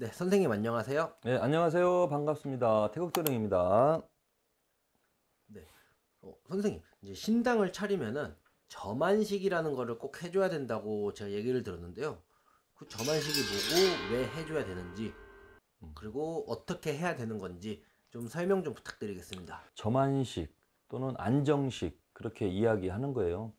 네, 선생님 안녕하세요. 네, 안녕하세요. 반갑습니다. 태국도령입니다. 네, 선생님 이제 신당을 차리면은 점안식이라는 거를 꼭 해줘야 된다고 제가 얘기를 들었는데요. 그 점안식이 뭐고 왜 해줘야 되는지 그리고 어떻게 해야 되는 건지 좀 설명 좀 부탁드리겠습니다. 점안식 또는 안정식 그렇게 이야기하는 거예요.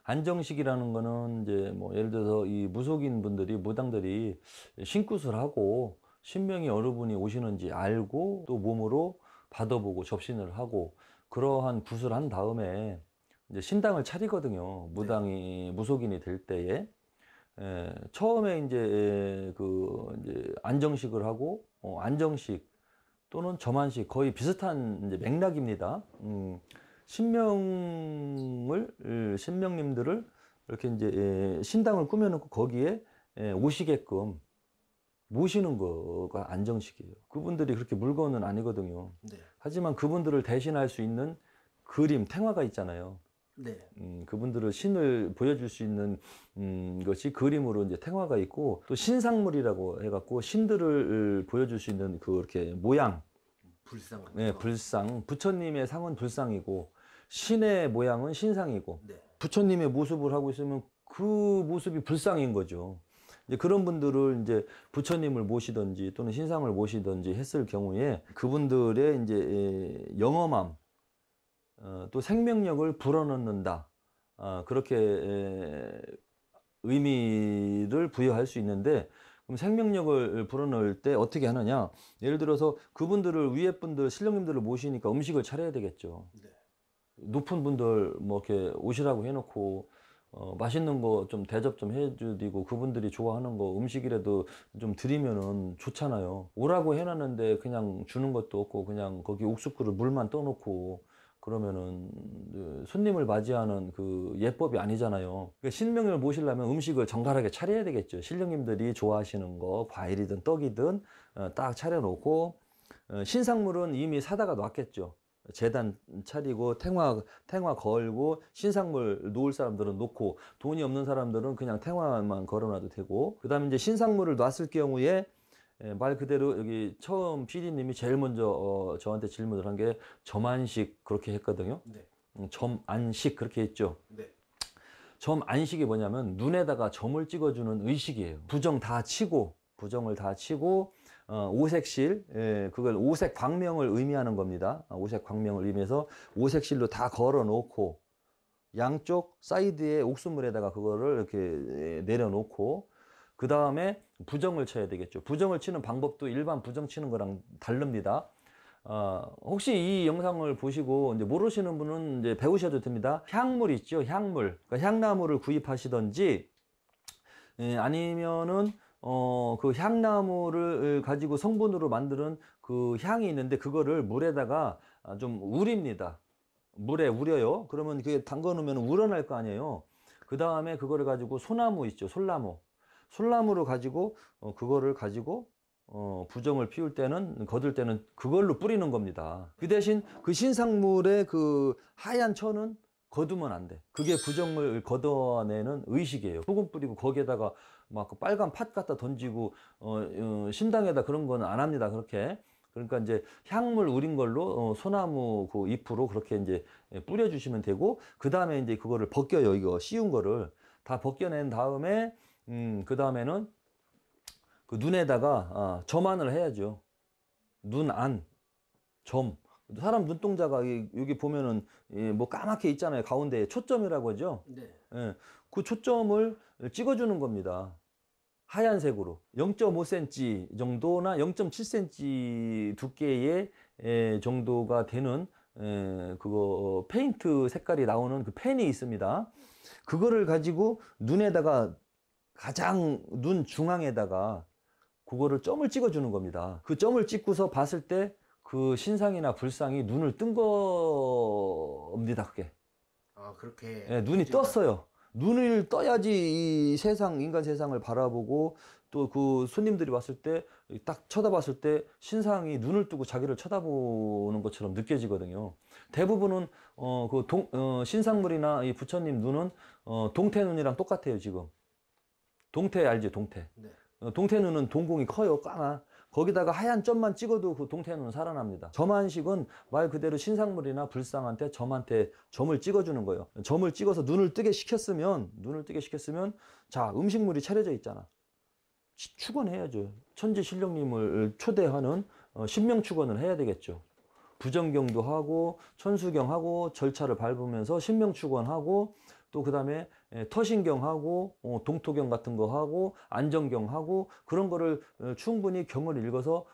안정식이라는 거는 이제 뭐 예를 들어서 이 무속인 분들이 무당들이 신굿을 하고 신명이 어느 분이 오시는지 알고 또 몸으로 받아보고 접신을 하고 그러한 굿을 한 다음에 이제 신당을 차리거든요. 네, 무당이 무속인이 될 때에 처음에 이제 이제 안정식을 하고 안정식 또는 점안식 거의 비슷한 이제 맥락입니다. 신명님들을 이렇게 이제 신당을 꾸며놓고 거기에 오시게끔 모시는 거가 안정식이에요. 그분들이 그렇게 물건은 아니거든요. 네, 하지만 그분들을 대신할 수 있는 그림, 태화가 있잖아요. 네, 그분들을 신을 보여줄 수 있는 것이 그림으로 이제 태화가 있고 또 신상물이라고 해갖고 신들을 보여줄 수 있는 그렇게 모양, 불상 같은 네, 거. 불상. 부처님의 상은 불상이고 신의 모양은 신상이고 네, 부처님의 모습을 하고 있으면 그 모습이 불상인 거죠. 이제 그런 분들을 이제 부처님을 모시든지 또는 신상을 모시든지 했을 경우에 그분들의 이제 영험함, 또 생명력을 불어넣는다. 그렇게 의미를 부여할 수 있는데 그럼 생명력을 불어넣을 때 어떻게 하느냐? 예를 들어서 그분들을 위에 분들 신령님들을 모시니까 음식을 차려야 되겠죠. 네, 높은 분들 뭐 이렇게 오시라고 해놓고 맛있는 거 좀 대접 좀 해주고 그분들이 좋아하는 거 음식이라도 좀 드리면은 좋잖아요. 오라고 해놨는데 그냥 주는 것도 없고 그냥 거기 옥수수를 물만 떠놓고 그러면은 손님을 맞이하는 그 예법이 아니잖아요. 그러니까 신명을 모시려면 음식을 정갈하게 차려야 되겠죠. 신령님들이 좋아하시는 거 과일이든 떡이든 딱 차려놓고 신상물은 이미 사다가 놨겠죠. 재단 차리고 탱화 걸고 신상물 놓을 사람들은 놓고 돈이 없는 사람들은 그냥 탱화만 걸어놔도 되고 그 다음에 이제 신상물을 놨을 경우에 말 그대로 여기 처음 PD님이 제일 먼저 저한테 질문을 한 게 점안식 그렇게 했거든요. 네, 점안식 그렇게 했죠. 네. 점안식이 뭐냐면 눈에다가 점을 찍어주는 의식이에요. 부정을 다 치고 오색실 그걸 오색 광명을 의미하는 겁니다. 오색 광명을 의미해서 오색실로 다 걸어 놓고 양쪽 사이드에 옥수물에다가 그거를 이렇게 내려놓고 그 다음에 부정을 쳐야 되겠죠. 부정을 치는 방법도 일반 부정 치는 거랑 다릅니다. 혹시 이 영상을 보시고 이제 모르시는 분은 이제 배우셔도 됩니다. 향물 있죠, 향물. 그러니까 향나무를 구입하시던지 아니면은 그 향나무를 가지고 성분으로 만드는 그 향이 있는데 그거를 물에다가 좀 우립니다. 물에 우려요. 그러면 그게 담궈 놓으면 우러날 거 아니에요. 그 다음에 그거를 가지고 소나무 있죠, 솔나무. 솔나무를 가지고 그거를 가지고 부정을 피울 때는 거둘 때는 그걸로 뿌리는 겁니다. 그 대신 그 신상물의 그 하얀 천은 거두면 안 돼. 그게 부정을 걷어내는 의식이에요. 소금 뿌리고 거기에다가 막그 빨간 팥 갖다 던지고 신당에다 그런 거는 안 합니다. 그렇게. 그러니까 이제 향물 우린 걸로 소나무 그 잎으로 그렇게 이제 뿌려주시면 되고 그 다음에 이제 그거를 벗겨요. 이거 씌운 거를 다 벗겨낸 다음에 그 다음에는 그 눈에다가 점안을 해야죠. 눈 안, 점. 사람 눈동자가 여기 보면은 뭐 까맣게 있잖아요. 가운데에 초점이라고 하죠. 네. 예, 그 초점을 찍어주는 겁니다. 하얀색으로 0.5cm 정도나 0.7cm 두께의 정도가 되는 그거 페인트 색깔이 나오는 그 펜이 있습니다. 그거를 가지고 눈에다가 가장 눈 중앙에다가 그거를 점을 찍어주는 겁니다. 그 점을 찍고서 봤을 때 그 신상이나 불상이 눈을 뜬 겁니다. 그게. 아, 그렇게 예, 눈이 떴어요. 눈을 떠야지 이 세상, 인간 세상을 바라보고 또 그 손님들이 왔을 때 딱 쳐다봤을 때 신상이 눈을 뜨고 자기를 쳐다보는 것처럼 느껴지거든요. 대부분은 신상물이나 이 부처님 눈은 동태 눈이랑 똑같아요, 지금. 동태 알지, 동태. 네. 동태눈은 동공이 커요, 까마. 거기다가 하얀 점만 찍어도 그 동태눈은 살아납니다. 점한식은 말 그대로 신상물이나 불상한테 점을 찍어주는 거예요. 점을 찍어서 눈을 뜨게 시켰으면 자, 음식물이 차려져 있잖아. 축원해야죠. 천지신령님을 초대하는 신명축원을 해야 되겠죠. 부정경도 하고 천수경하고 절차를 밟으면서 신명축원하고 또 그다음에 터신경하고 동토경 같은 거 하고 안정경하고 그런 거를 충분히 경을 읽어서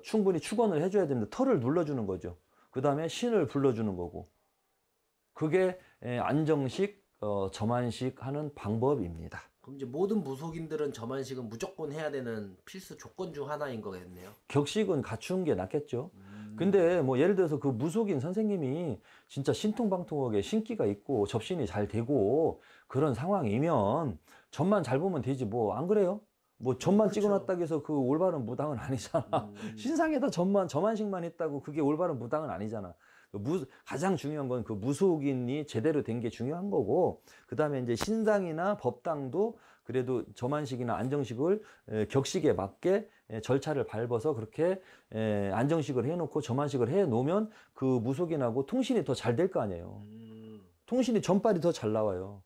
충분히 축원을 해줘야 됩니다. 터를 눌러주는 거죠. 그다음에 신을 불러주는 거고 그게 안정식, 점안식 하는 방법입니다. 그럼 이제 모든 무속인들은 점안식은 무조건 해야 되는 필수 조건 중 하나인 거겠네요. 격식은 갖추는 게 낫겠죠. 근데 뭐 예를 들어서 그 무속인 선생님이 진짜 신통방통하게 신기가 있고 접신이 잘 되고 그런 상황이면 점만 잘 보면 되지 뭐 안 그래요? 뭐 점만 그쵸. 찍어놨다고 해서 그 올바른 무당은 아니잖아. 신상에다 점만식만 했다고 그게 올바른 무당은 아니잖아. 가장 중요한 건 그 무속인이 제대로 된 게 중요한 거고 그 다음에 이제 신상이나 법당도 그래도 점안식이나 안정식을 격식에 맞게 절차를 밟아서 그렇게 안정식을 해놓고 점안식을 해놓으면 그 무속인하고 통신이 더 잘 될 거 아니에요. 통신이 점빨이 더 잘 나와요.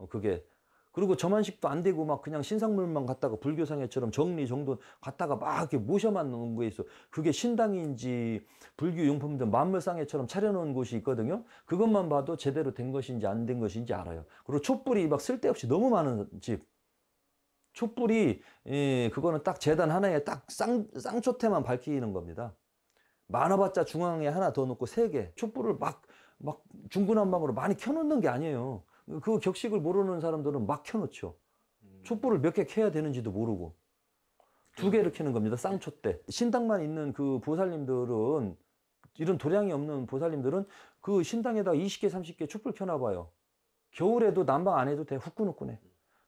그게. 그리고 점안식도 안 되고 막 그냥 신상물만 갖다가 불교상회처럼 정리정돈 갖다가 막 이렇게 모셔만 놓은 거 있어. 그게 신당인지 불교용품들 만물상회처럼 차려놓은 곳이 있거든요. 그것만 봐도 제대로 된 것인지 안 된 것인지 알아요. 그리고 촛불이 막 쓸데없이 너무 많은 집. 촛불이 그거는 딱 재단 하나에 딱 쌍초태만 밝히는 겁니다. 많아봤자 중앙에 하나 더 놓고 3개. 촛불을 막 중구난방으로 많이 켜놓는 게 아니에요. 그 격식을 모르는 사람들은 막 켜놓죠. 촛불을 몇 개 켜야 되는지도 모르고 2개를 켜는 겁니다. 쌍초대. 신당만 있는 그 보살님들은 이런 도량이 없는 보살님들은 그 신당에다가 20개 30개 촛불 켜놔봐요. 겨울에도 난방 안 해도 돼. 후끈후끈해.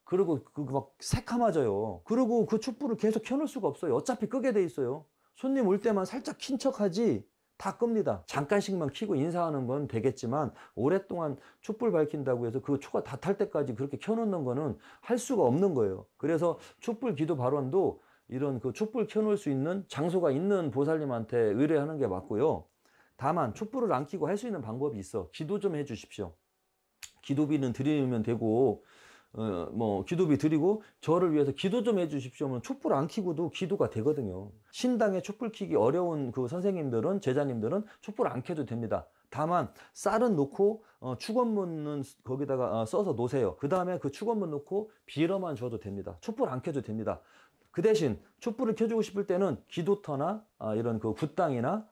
그리고 막 새카마져요. 그리고 그 촛불을 계속 켜놓을 수가 없어요. 어차피 끄게 돼 있어요. 손님 올 때만 살짝 킨 척하지 다 끕니다. 잠깐씩만 켜고 인사하는 건 되겠지만 오랫동안 촛불 밝힌다고 해서 그 초가 다 탈 때까지 그렇게 켜놓는 거는 할 수가 없는 거예요. 그래서 촛불 기도 발원도 이런 그 촛불 켜놓을 수 있는 장소가 있는 보살님한테 의뢰하는 게 맞고요. 다만 촛불을 안 켜고 할 수 있는 방법이 있어. 기도 좀 해 주십시오. 기도비는 드리면 되고 뭐 기도비 드리고 저를 위해서 기도 좀 해주십시오 하면 촛불 안 켜고도 기도가 되거든요. 신당에 촛불 켜기 어려운 그 선생님들은 제자님들은 촛불 안 켜도 됩니다. 다만 쌀은 놓고 축원문은 거기다가 써서 놓으세요. 그 다음에 그 축원문 놓고 빌어만 줘도 됩니다. 촛불 안 켜도 됩니다. 그 대신 촛불을 켜주고 싶을 때는 기도터나 이런 그 굿당이나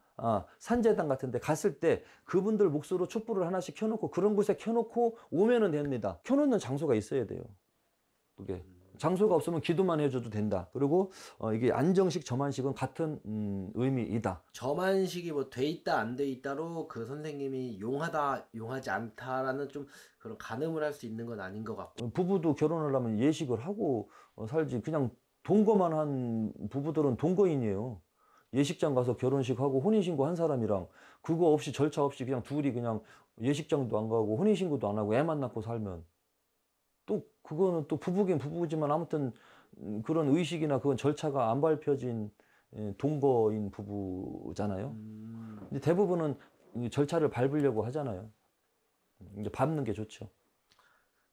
산재당 같은 데 갔을 때 그분들 몫으로 촛불을 하나씩 켜놓고 그런 곳에 켜놓고 오면은 됩니다. 켜놓는 장소가 있어야 돼요. 그게 장소가 없으면 기도만 해줘도 된다. 그리고 이게 안정식 점안식은 같은 의미이다. 점안식이 뭐 돼 있다 안 돼 있다로 그 선생님이 용하다 용하지 않다라는 좀 그런 가늠을 할 수 있는 건 아닌 것 같고 부부도 결혼을 하면 예식을 하고 살지. 그냥 동거만 한 부부들은 동거인이에요. 예식장 가서 결혼식 하고 혼인신고 한 사람이랑 그거 없이 절차 없이 그냥 둘이 그냥 예식장도 안 가고 혼인신고도 안 하고 애만 낳고 살면 또 그거는 또 부부긴 부부지만 아무튼 그런 의식이나 그건 절차가 안 밟혀진 동거인 부부잖아요. 근데 대부분은 절차를 밟으려고 하잖아요. 이제 밟는 게 좋죠.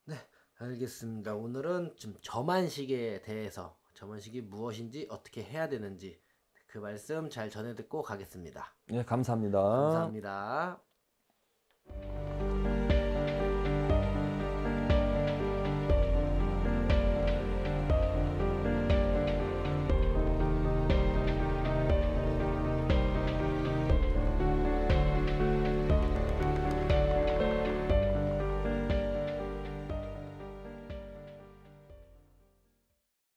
네, 알겠습니다. 오늘은 좀 점안식에 대해서 점안식이 무엇인지 어떻게 해야 되는지 그 말씀 잘 전해 듣고 가겠습니다. 네, 감사합니다. 감사합니다.